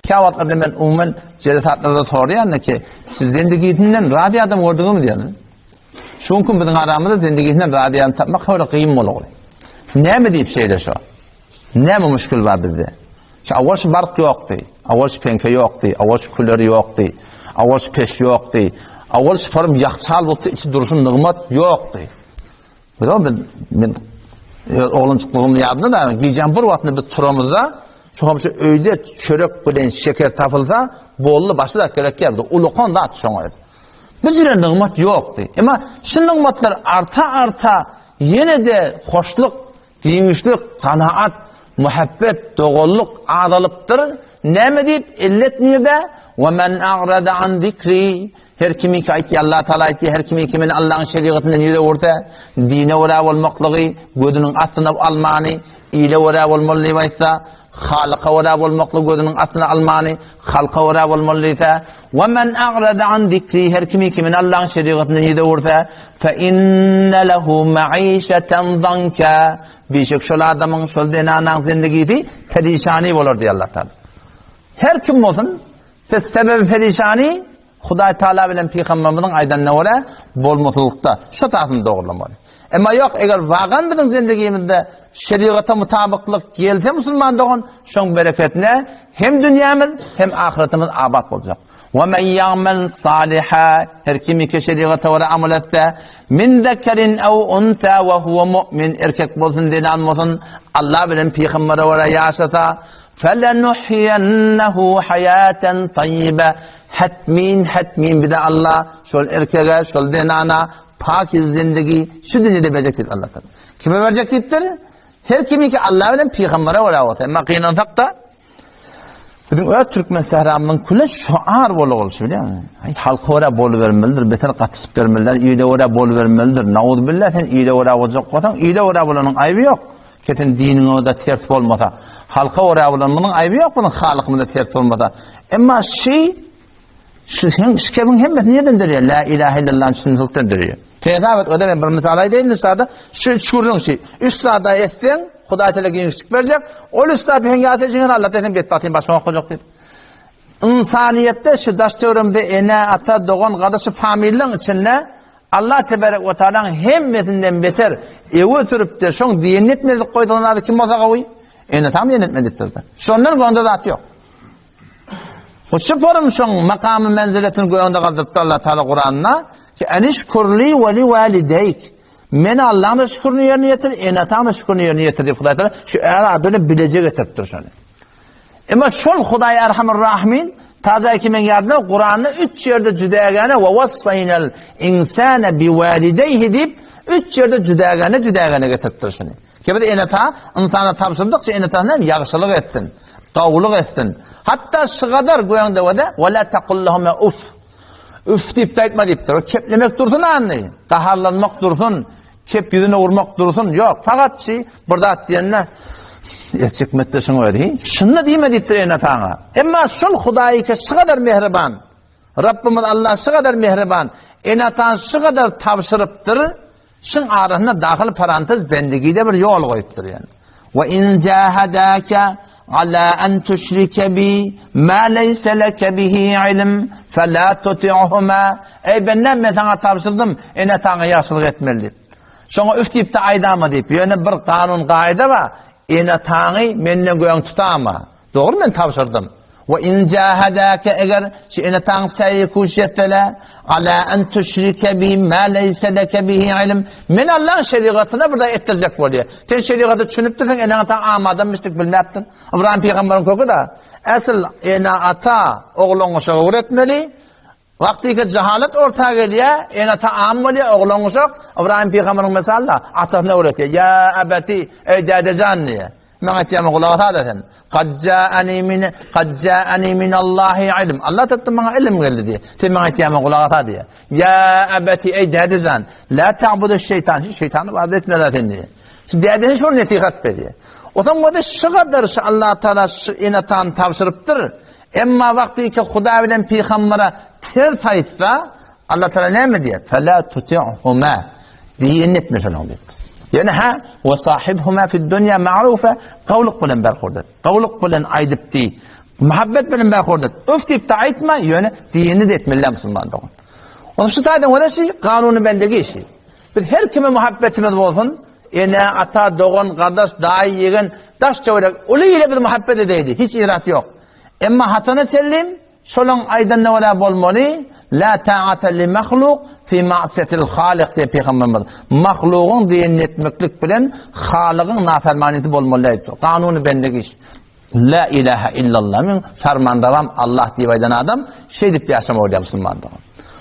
Kavatlarda men umumen ceretatlarda soruyan ki siz zindagiyden radyodan gördünüz mü diyorlar. Şunkin bizim aramızda zindagiyden radyodan tapmak öyle kıyım olur. Ne mi deyip şeyle şu? Ne mi müşkül var bizde? Avval şu bark yoktu, avval şu penke yoktu, avval şu külleri yoktu, avval şu peş yoktu, avval şu form yakçal buldu, içi duruşun nığmat yoktu. Ben oğlum çıktığımın yadında da giyeceğim bir vaktinde bir turamızda şu öyle çörek bilen şeker tapılsa bollu başı da gerek yaptı. Ulukan da atı şoňaydy. Bir jere nığmat yoktu. Ama şu nığmatlar arta yine de hoşluk, giňişlik, kanaat, muhabbet, dogolluk, adalypdyr. Näme diýip illet nirde? Ve men a'rada an zikri. Her kimi ki aytdy Allah Taala aytdy, her kimi kimin Allah'ın şeriatyndan ýere orta, dine wara bolmaklygy, gödüniň astyna almany, ile wara bolmaly diýipsa, halqa wara bolmakly gödüniň astyna almany, halqa wara bolmaly diýipsa, ve men a'rada an zikri, her kimi kimin Allah'ın şeriatyndan ýere orta, fe inne lehu ma'işeten danka. Beşek şol adamyň şol denanyň zindagisi perişani bolar diýär Allah Taala. Her kim bolsun, sebep perişani Hudaý Taala bilen Peygamberimizin aýdanyna görä bolmasylykda. Şu tasyny dogurlamaly. Emma yok eger wagandyň zindagimizde şeriata mutabyklyk gelse musulman dogan, şoň bereketine hem dünýämiz hem ahiretimiz abad boljak. Ve men ya'mal saliha, her kimi ki şeriata wara amal etse, min zekerin ew unsa ve huve mu'min, erkek bolsun dinan bolsun, Allah bilen Peygamberi wara ýaşata, felenuhyiyennehu hayaten tayyibe. Hatmin bir de Allah şol erkege, şol denana pakiz zindagi şu dünyada verecek deyip Allah Taala. Kime verecek deyipdir? Her kimi ki Allah bilen Peygambere wara. Emma kıynansakda bizim öyle Türkmen sehramının külle şuar bolýar bilýärmi? Halka wara boluvermelidir, beter gatyp vermeliler, ýerde wara boluvermelidir. Nauzu billah, sen ýerde wara boljak bolsaň, ýerde wara bolanyň aýby ýok. Keten diniňe de ters bolmasa, halka wara bolanyň aýby ýok, bunyň halkymda ters bolmasa. Emma şu şikebin hemmet nereden deriyor? La ilahe illallah'ın sünnetlikten deriyor. Peygamber öde ben bir misal aydeyin üstada şu şuurun şey. Üstada etsin, Hudaý Taala giňişlik berjek. Ol üstada hen ýaşaýjyň Allah dedim get batyn başyna okujak diýip. İnsaniyette şu daş çevremde ene ata doğan gadaşı familiň içinde Allah tebarek ve Taala'nın hemmetinden beter ewe türüp de şoň diýen etmelik goýdygynady kim bolsa gowy? Ene tam diýen etmedikdir. Şondan gonda da atýok. Şu forum şoň makamı menziletini goýanda galdypdy Allah Taala Kur'an'na ki enişkurli ve li valideyk. Men Allah'ın şükrünü yerine yetir, enatağın şükrünü yerine yetir diye Hudaý Taala şu adını bilecek getiripdir şonu. Ama şol Hudaý Erhamur Rahimin taza kimen ýadyna Kur'an'ı 3 ýerde jüdägäne we wassaynal insana biwalidayhi dip 3 ýerde jüdägäne getiripdir şonu. Kebede enata insana tapşyrdyk, enatağına ýagşylyk etsin, gowluk etsin. Hatta şu kadar goýanda we la taqul lahum uf. Üf deyip de aytma deyipdir. Keplemek dursun anlayın. Taharlanmak dursun. Kep yüzüne vurmak dursun. Yok. Fakat burada at diyenler çekmette şunu öyle. Şunu diyme deyipdir enatağa. Ama şun Hudaý ki şu kadar mehriban. Rabbimiz Allah şu kadar mehriban. Enatağa şu kadar tavşırıptır. Şun arasında dahil parantez bendigide bir yol koyuptur yani. Ve in cahadaka ala en tüşrike bi ma leyse leke bihi ilim fela tuti'uhuma. Ey ben sana tavşırdım, enatağa yaşlılık etmeli. Şoňa üf deyip de aydama deyip, ýöne bir kanun gaýda var, enatağı menden goýan tutama. Dogry men tavşyrdım. Ve in cahadaka eger şu enataň säýe kuşetler ala en tüşrike bi ma leyse leke bihi ilim. Men Allah'ın şeriatyna burada ettirjek bolýar. Sen şeriaty düşünüp de sen enataň amadanmışdyk bilmäpdin. İbrahim peýgamberiň kökü da asl enata ogluňy şoňa öğretmeli. Wagtyky jahalat ortaga gelýär, enata am bolýar, ogluňy şoň İbrahim peýgamberiň mesalda atasyna öğretýär. Ya abati ey dadejan diýär. Men aýtýam gulak atadan. Qad ja'ani min Allahi ilm. Allah taýdy maňa ilm geldi diye. Sen maňa aýtýam gulak ata diye. Ya abati ey dadejan, la ta'budu şeytan. Şeytany ibadet etme zaten diye. Şu dade şol netihat berýär. Otan wada şu kadar Allah Taala enatan tavşyrypdyr. Emma wagtyky Hudaý bilen peýgambere ters aýtsa Allah Taala näme diýär? Fela tuti'huma. Diýen etme şonu diýär. Yani ve sahibhuma fid dunya ma'rufa qawluq bilen berqurdy. Qawluq bilen aýdypdy. Muhabbet bilen bähordat. Öf deyip de aytma, yöne dini de etmeli Müslüman doğun. Onun şu taýdan o da şey, kanunu bendeki işi. Biz her kime muhabbetimiz bolsun, ene, ata, doğun, kardeş, dahi, yegen, daş çavurak, ulu ile biz muhabbet edeydi. Hiç irat yok. Emma Hasan-ı Sellim, şolun aydan ne ola bolmalı, la ta'ata li mahluk fi ma'siyetil halik diye Peygamberimiz. Mahluğun diyen etmeklik bilen Halık'ın nafermaniyeti bolmalı. Kanunu bendeki iş. La ilahe illallah min fermandavam Allah diye aydan adam şey deyip yaşama oraya Müslümandır.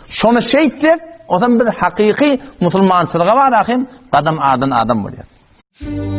Şonu şey deyip o zaman bir hakiki Müslümançılığa var akım adam adam buraya.